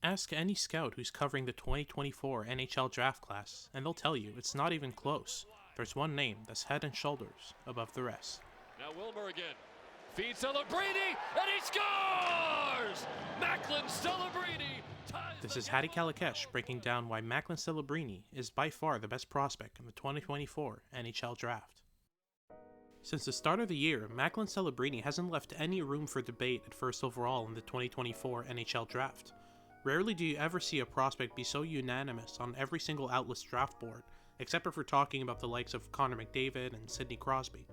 Ask any scout who's covering the 2024 NHL Draft class, and they'll tell you it's not even close. There's one name that's head and shoulders above the rest. Now Wilmer again. Feeds Celebrini, and he scores! Macklin Celebrini ties. This is Hattie Kalikesh breaking down why Macklin Celebrini is by far the best prospect in the 2024 NHL Draft. Since the start of the year, Macklin Celebrini hasn't left any room for debate at first overall in the 2024 NHL Draft. Rarely do you ever see a prospect be so unanimous on every single outlet's draft board, except if we're talking about the likes of Connor McDavid and Sidney Crosby.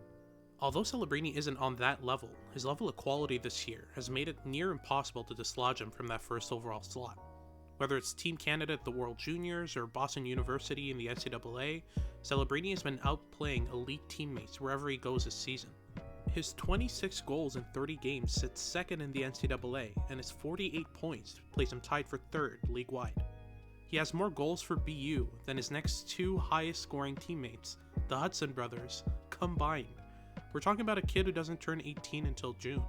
Although Celebrini isn't on that level, his level of quality this year has made it near impossible to dislodge him from that first overall slot. Whether it's Team Canada at the World Juniors or Boston University in the NCAA, Celebrini has been outplaying elite teammates wherever he goes this season. His 26 goals in 30 games sits second in the NCAA, and his 48 points place him tied for third league-wide. He has more goals for BU than his next two highest scoring teammates, the Hudson brothers, combined. We're talking about a kid who doesn't turn 18 until June.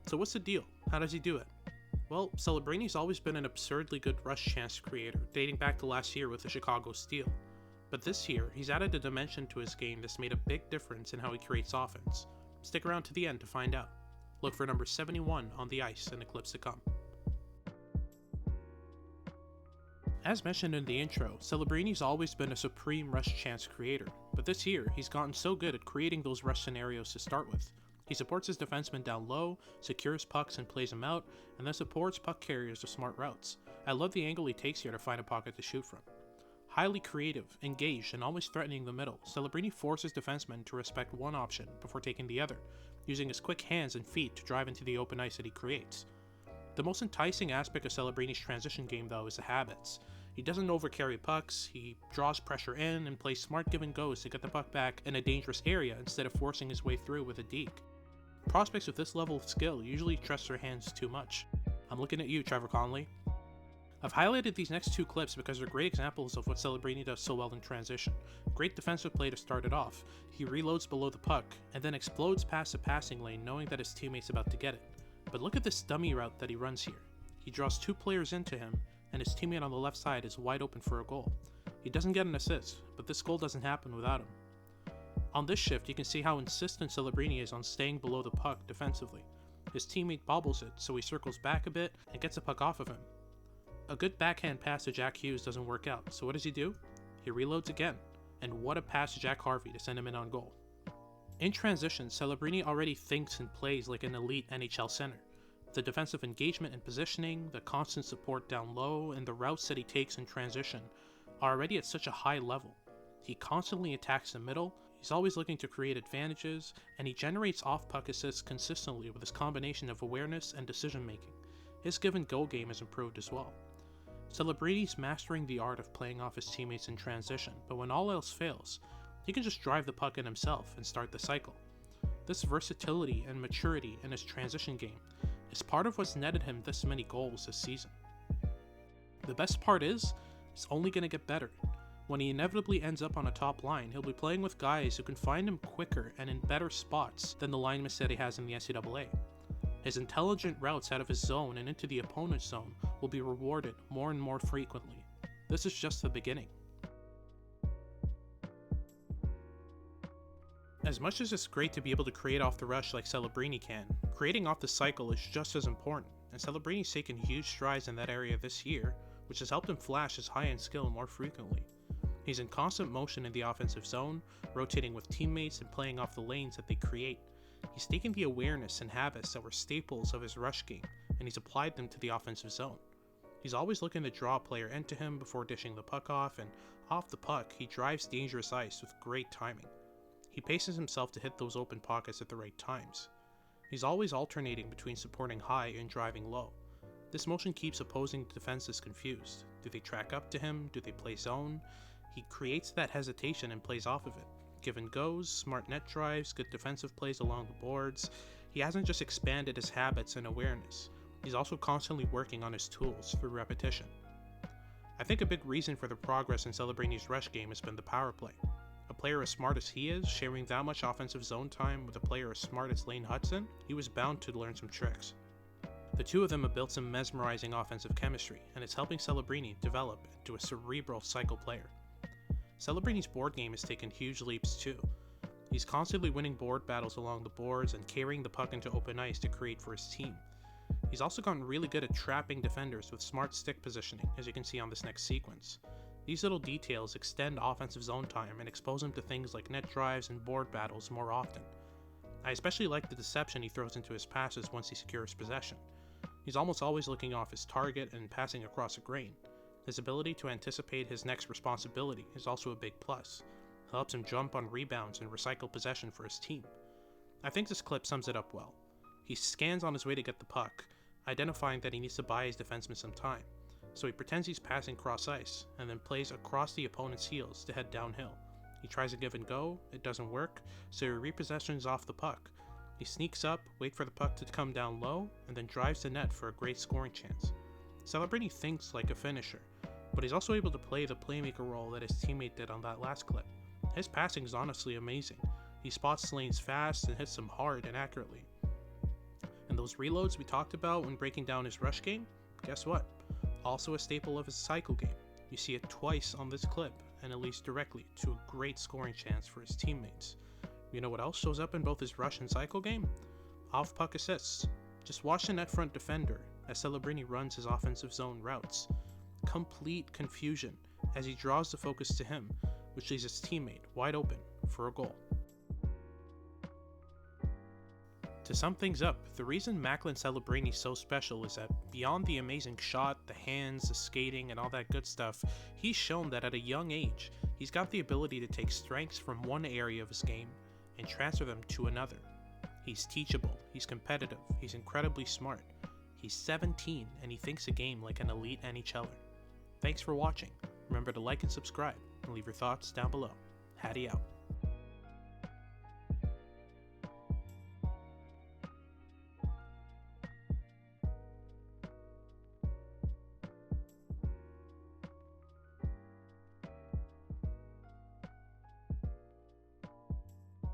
So what's the deal? How does he do it? Well, Celebrini's always been an absurdly good rush chance creator, dating back to last year with the Chicago Steel. But this year, he's added a dimension to his game that's made a big difference in how he creates offense. Stick around to the end to find out. Look for number 71 on the ice in the clips to come. As mentioned in the intro, Celebrini's always been a supreme rush chance creator, but this year he's gotten so good at creating those rush scenarios to start with. He supports his defensemen down low, secures pucks and plays them out, and then supports puck carriers to smart routes. I love the angle he takes here to find a pocket to shoot from. Highly creative, engaged, and always threatening the middle, Celebrini forces defensemen to respect one option before taking the other, using his quick hands and feet to drive into the open ice that he creates. The most enticing aspect of Celebrini's transition game, though, is the habits. He doesn't overcarry pucks, he draws pressure in and plays smart give and goes to get the puck back in a dangerous area instead of forcing his way through with a deke. Prospects with this level of skill usually trust their hands too much. I'm looking at you, Trevor Connolly. I've highlighted these next two clips because they're great examples of what Celebrini does so well in transition. Great defensive play to start it off. He reloads below the puck, and then explodes past the passing lane knowing that his teammate's about to get it. But look at this dummy route that he runs here. He draws two players into him, and his teammate on the left side is wide open for a goal. He doesn't get an assist, but this goal doesn't happen without him. On this shift, you can see how insistent Celebrini is on staying below the puck defensively. His teammate bobbles it, so he circles back a bit and gets the puck off of him. A good backhand pass to Jack Hughes doesn't work out, so what does he do? He reloads again, and what a pass to Jack Harvey to send him in on goal. In transition, Celebrini already thinks and plays like an elite NHL center. The defensive engagement and positioning, the constant support down low, and the routes that he takes in transition are already at such a high level. He constantly attacks the middle, he's always looking to create advantages, and he generates off-puck assists consistently with his combination of awareness and decision-making. His give-and-go game has improved as well. Celebrini's mastering the art of playing off his teammates in transition, but when all else fails, he can just drive the puck in himself and start the cycle. This versatility and maturity in his transition game is part of what's netted him this many goals this season. The best part is, it's only going to get better. When he inevitably ends up on a top line, he'll be playing with guys who can find him quicker and in better spots than the linemen that he has in the NCAA. His intelligent routes out of his zone and into the opponent's zone will be rewarded more and more frequently. This is just the beginning. As much as it's great to be able to create off the rush like Celebrini can, creating off the cycle is just as important, and Celebrini's taken huge strides in that area this year, which has helped him flash his high-end skill more frequently. He's in constant motion in the offensive zone, rotating with teammates and playing off the lanes that they create. He's taken the awareness and habits that were staples of his rush game, and he's applied them to the offensive zone. He's always looking to draw a player into him before dishing the puck off, and off the puck, he drives dangerous ice with great timing. He paces himself to hit those open pockets at the right times. He's always alternating between supporting high and driving low. This motion keeps opposing defenses confused. Do they track up to him? Do they play zone? He creates that hesitation and plays off of it. Give and goes, smart net drives, good defensive plays along the boards. He hasn't just expanded his habits and awareness. He's also constantly working on his tools through repetition. I think a big reason for the progress in Celebrini's rush game has been the power play. A player as smart as he is, sharing that much offensive zone time with a player as smart as Lane Hudson, he was bound to learn some tricks. The two of them have built some mesmerizing offensive chemistry, and it's helping Celebrini develop into a cerebral cycle player. Celebrini's board game has taken huge leaps too. He's constantly winning board battles along the boards and carrying the puck into open ice to create for his team. He's also gotten really good at trapping defenders with smart stick positioning, as you can see on this next sequence. These little details extend offensive zone time and expose him to things like net drives and board battles more often. I especially like the deception he throws into his passes once he secures possession. He's almost always looking off his target and passing across a grain. His ability to anticipate his next responsibility is also a big plus. It helps him jump on rebounds and recycle possession for his team. I think this clip sums it up well. He scans on his way to get the puck, identifying that he needs to buy his defenseman some time. So he pretends he's passing cross ice, and then plays across the opponent's heels to head downhill. He tries a give and go, it doesn't work, so he repossessions off the puck. He sneaks up, waits for the puck to come down low, and then drives the net for a great scoring chance. Celebrini thinks like a finisher, but he's also able to play the playmaker role that his teammate did on that last clip. His passing is honestly amazing. He spots lanes fast and hits them hard and accurately. And those reloads we talked about when breaking down his rush game, guess what? Also a staple of his cycle game. You see it twice on this clip, and it leads directly to a great scoring chance for his teammates. You know what else shows up in both his rush and cycle game? Off-puck assists. Just watch the net front defender as Celebrini runs his offensive zone routes. Complete confusion as he draws the focus to him, which leaves his teammate wide open for a goal. To sum things up, the reason Macklin Celebrini is so special is that beyond the amazing shot, the hands, the skating, and all that good stuff, he's shown that at a young age, he's got the ability to take strengths from one area of his game and transfer them to another. He's teachable, he's competitive, he's incredibly smart. He's 17 and he thinks a game like an elite NHLer. Thanks for watching. Remember to like and subscribe, and leave your thoughts down below. Hattie out.